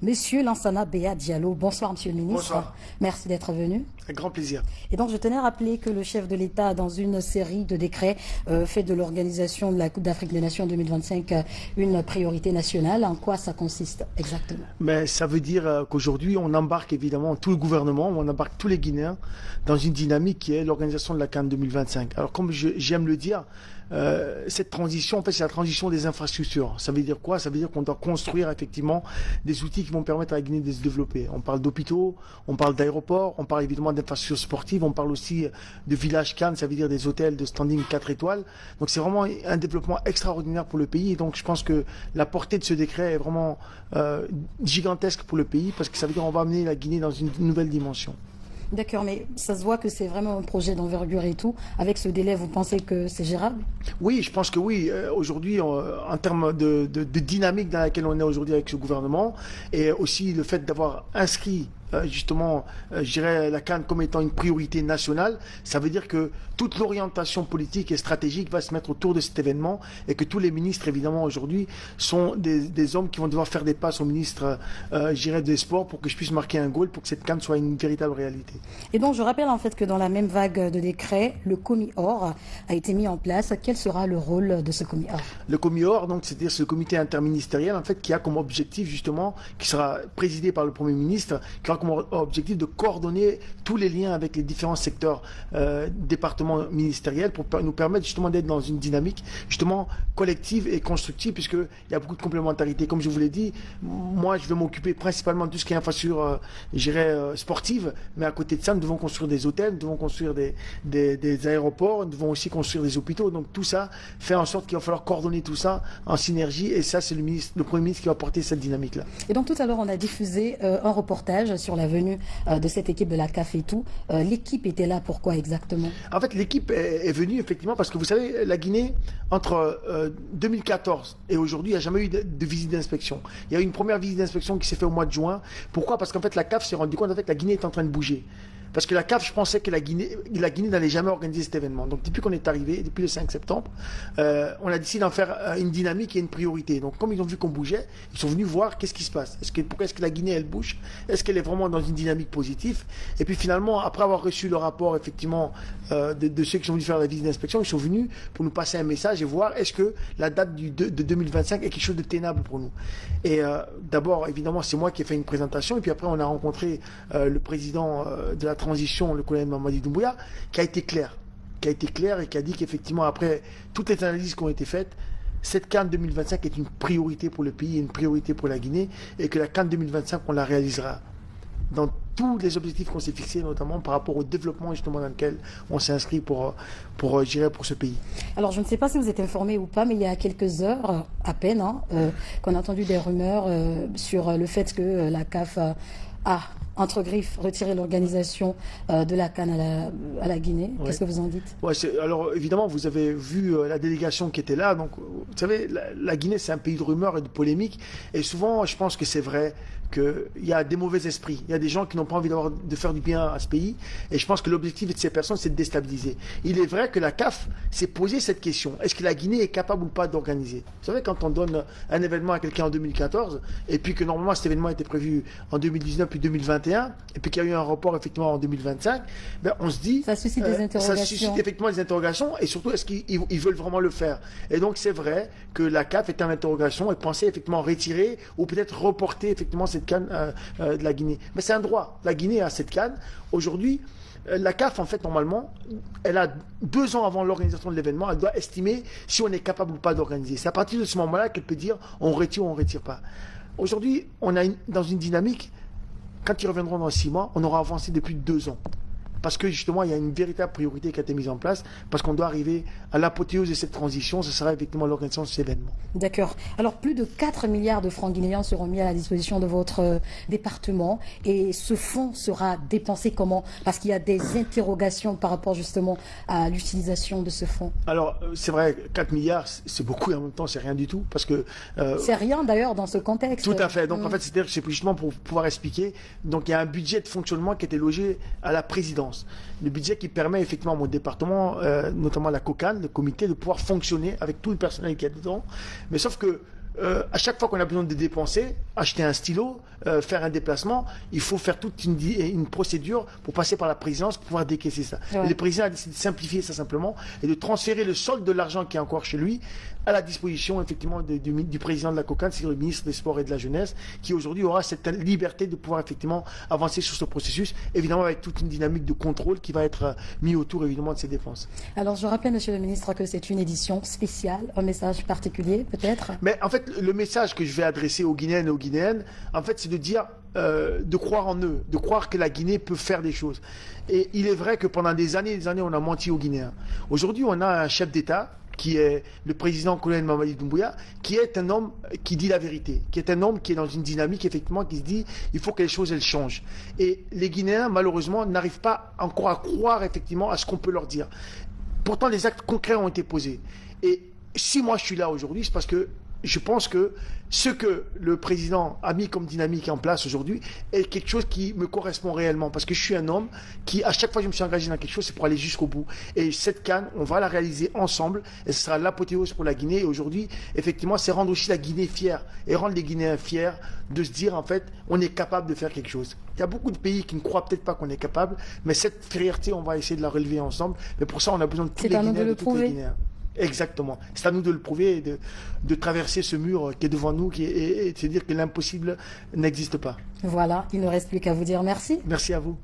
Monsieur Lansana Béa Diallo, bonsoir Monsieur le Ministre. Bonsoir. Merci d'être venu. Avec grand plaisir. Et donc je tenais à rappeler que le chef de l'État, dans une série de décrets, fait de l'organisation de la Coupe d'Afrique des Nations 2025 une priorité nationale. En quoi ça consiste exactement? Mais ça veut dire qu'aujourd'hui, on embarque évidemment tout le gouvernement, on embarque tous les Guinéens dans une dynamique qui est l'organisation de la CAN 2025. Alors comme j'aime le dire, cette transition, en fait, c'est la transition des infrastructures. Ça veut dire quoi? Ça veut dire qu'on doit construire effectivement des outils qui vont permettre à la Guinée de se développer. On parle d'hôpitaux, on parle d'aéroports, on parle évidemment d'infrastructures sportives, on parle aussi de villages CAN, ça veut dire des hôtels de standing 4 étoiles. Donc c'est vraiment un développement extraordinaire pour le pays. Et donc je pense que la portée de ce décret est vraiment gigantesque pour le pays parce que ça veut dire qu'on va amener la Guinée dans une nouvelle dimension. D'accord, mais ça se voit que c'est vraiment un projet d'envergure et tout. Avec ce délai, vous pensez que c'est gérable? Oui, je pense que oui. Aujourd'hui, en termes de dynamique dans laquelle on est aujourd'hui avec ce gouvernement, et aussi le fait d'avoir inscrit justement, je dirais, la CAN comme étant une priorité nationale, ça veut dire que toute l'orientation politique et stratégique va se mettre autour de cet événement et que tous les ministres, évidemment, aujourd'hui, sont des hommes qui vont devoir faire des passes au ministre, je dirais, des Sports pour que je puisse marquer un goal, pour que cette CAN soit une véritable réalité. Et donc, je rappelle en fait que dans la même vague de décrets, le COMIOR a été mis en place. Quel sera le rôle de ce COMIOR? Le COMIOR, donc, c'est-à-dire ce comité interministériel, en fait, qui a comme objectif, justement, qui sera présidé par le Premier ministre, qui aura comme objectif de coordonner tous les liens avec les différents secteurs, départements ministériels pour nous permettre justement d'être dans une dynamique justement collective et constructive puisqu'il y a beaucoup de complémentarité. Comme je vous l'ai dit, moi je vais m'occuper principalement de tout ce qui est infrastructure, je dirais, sportive, mais à côté de ça, nous devons construire des hôtels, nous devons construire des aéroports, nous devons aussi construire des hôpitaux. Donc tout ça fait en sorte qu'il va falloir coordonner tout ça en synergie et ça c'est le Premier ministre qui va porter cette dynamique-là. Et donc tout à l'heure on a diffusé un reportage sur la venue de cette équipe de la CAF et tout. L'équipe était là pourquoi exactement? En fait, l'équipe est venue effectivement parce que vous savez, la Guinée, entre 2014 et aujourd'hui, il n'y a jamais eu de visite d'inspection. Il y a eu une première visite d'inspection qui s'est faite au mois de juin. Pourquoi? Parce qu'en fait, la CAF s'est rendu compte en fait, que la Guinée est en train de bouger. Parce que la CAF, je pensais que la Guinée n'allait jamais organiser cet événement. Donc depuis qu'on est arrivé, depuis le 5 septembre, on a décidé d'en faire une dynamique et une priorité. Donc comme ils ont vu qu'on bougeait, ils sont venus voir qu'est-ce qui se passe. Pourquoi est-ce que la Guinée, elle bouge? Est-ce qu'elle est vraiment dans une dynamique positive? Et puis finalement, après avoir reçu le rapport effectivement de ceux qui sont venus faire la visite d'inspection, ils sont venus pour nous passer un message et voir est-ce que la date de 2025 est quelque chose de tenable pour nous. Et d'abord, évidemment, c'est moi qui ai fait une présentation. Et puis après, on a rencontré le président de la transition, le colonel Mamadi Doumbouya, qui a été clair et qui a dit qu'effectivement, après toutes les analyses qui ont été faites, cette CAN 2025 est une priorité pour le pays, une priorité pour la Guinée, et que la CAN 2025, on la réalisera dans tous les objectifs qu'on s'est fixés, notamment par rapport au développement justement dans lequel on s'est inscrit pour ce pays. Alors je ne sais pas si vous êtes informé ou pas, mais il y a quelques heures à peine qu'on a entendu des rumeurs sur le fait que la CAF a entre griffes, retirer l'organisation de la CAN à la Guinée. Ouais. Qu'est-ce que vous en dites? Ouais, alors évidemment, vous avez vu la délégation qui était là. Donc, vous savez, la Guinée, c'est un pays de rumeurs et de polémiques. Et souvent, je pense que c'est vrai qu'il y a des mauvais esprits. Il y a des gens qui n'ont pas envie de faire du bien à ce pays. Et je pense que l'objectif de ces personnes, c'est de déstabiliser. Il est vrai que la CAF s'est posé cette question. Est-ce que la Guinée est capable ou pas d'organiser? Vous savez, quand on donne un événement à quelqu'un en 2014, et puis que normalement cet événement était prévu en 2019 puis 2021, et puis qu'il y a eu un report effectivement en 2025, ben on se dit... Ça suscite des interrogations. Ça suscite effectivement des interrogations, et surtout, est-ce qu'ils veulent vraiment le faire? Et donc, c'est vrai que la CAF est en interrogation et pensait effectivement retirer ou peut-être reporter effectivement cette CAN de la Guinée. Mais c'est un droit. La Guinée a cette CAN. Aujourd'hui, la CAF, en fait, normalement, elle a 2 ans avant l'organisation de l'événement, elle doit estimer si on est capable ou pas d'organiser. C'est à partir de ce moment-là qu'elle peut dire on retire ou on ne retire pas. Aujourd'hui, on a dans une dynamique, quand ils reviendront dans 6 mois, on aura avancé depuis 2 ans. Parce que justement, il y a une véritable priorité qui a été mise en place, parce qu'on doit arriver à l'apothéose de cette transition, ce sera effectivement l'organisation de cet événement. D'accord. Alors, plus de 4 milliards de francs guinéens seront mis à la disposition de votre département, et ce fonds sera dépensé comment? Parce qu'il y a des interrogations par rapport justement à l'utilisation de ce fonds. Alors, c'est vrai, 4 milliards, c'est beaucoup, et en même temps, c'est rien du tout, parce que... c'est rien d'ailleurs dans ce contexte. Tout à fait. Donc, en fait, c'est-à-dire que c'est justement pour pouvoir expliquer. Donc, il y a un budget de fonctionnement qui était logé à la présidence. Le budget qui permet effectivement à mon département, notamment la COCAN, le comité, de pouvoir fonctionner avec tout le personnel qui est dedans. Mais sauf que à chaque fois qu'on a besoin de dépenser, acheter un stylo, faire un déplacement, il faut faire toute une procédure pour passer par la présidence pour pouvoir décaisser ça. Ouais. Et le président a décidé de simplifier ça simplement et de transférer le solde de l'argent qui est encore chez lui à la disposition effectivement du président de la COCAN, c'est le ministre des Sports et de la Jeunesse, qui aujourd'hui aura cette liberté de pouvoir effectivement avancer sur ce processus, évidemment avec toute une dynamique de contrôle qui va être mis autour évidemment de ces dépenses. Alors je rappelle, Monsieur le Ministre, que c'est une édition spéciale, un message particulier peut-être. Mais en fait, le message que je vais adresser aux Guinéennes et aux Guinéennes, en fait, c'est de dire, de croire en eux, de croire que la Guinée peut faire des choses. Et il est vrai que pendant des années et des années, on a menti aux Guinéens. Aujourd'hui, on a un chef d'État qui est le président colonel Mamadi Doumbouya, qui est un homme qui dit la vérité, qui est un homme qui est dans une dynamique, effectivement, qui se dit il faut que les choses, elles changent. Et les Guinéens, malheureusement, n'arrivent pas encore à croire, effectivement, à ce qu'on peut leur dire. Pourtant, les actes concrets ont été posés. Et si moi je suis là aujourd'hui, c'est parce que je pense que ce que le président a mis comme dynamique en place aujourd'hui est quelque chose qui me correspond réellement. Parce que je suis un homme qui, à chaque fois que je me suis engagé dans quelque chose, c'est pour aller jusqu'au bout. Et cette CAN, on va la réaliser ensemble. Et ce sera l'apothéose pour la Guinée. Et aujourd'hui, effectivement, c'est rendre aussi la Guinée fière. Et rendre les Guinéens fiers de se dire, en fait, on est capable de faire quelque chose. Il y a beaucoup de pays qui ne croient peut-être pas qu'on est capable. Mais cette fierté, on va essayer de la relever ensemble. Mais pour ça, on a besoin de tous les Guinéens et de tous les Guinéens. Exactement. C'est à nous de le prouver et de traverser ce mur qui est devant nous et de se dire que l'impossible n'existe pas. Voilà, il ne reste plus qu'à vous dire merci. Merci à vous.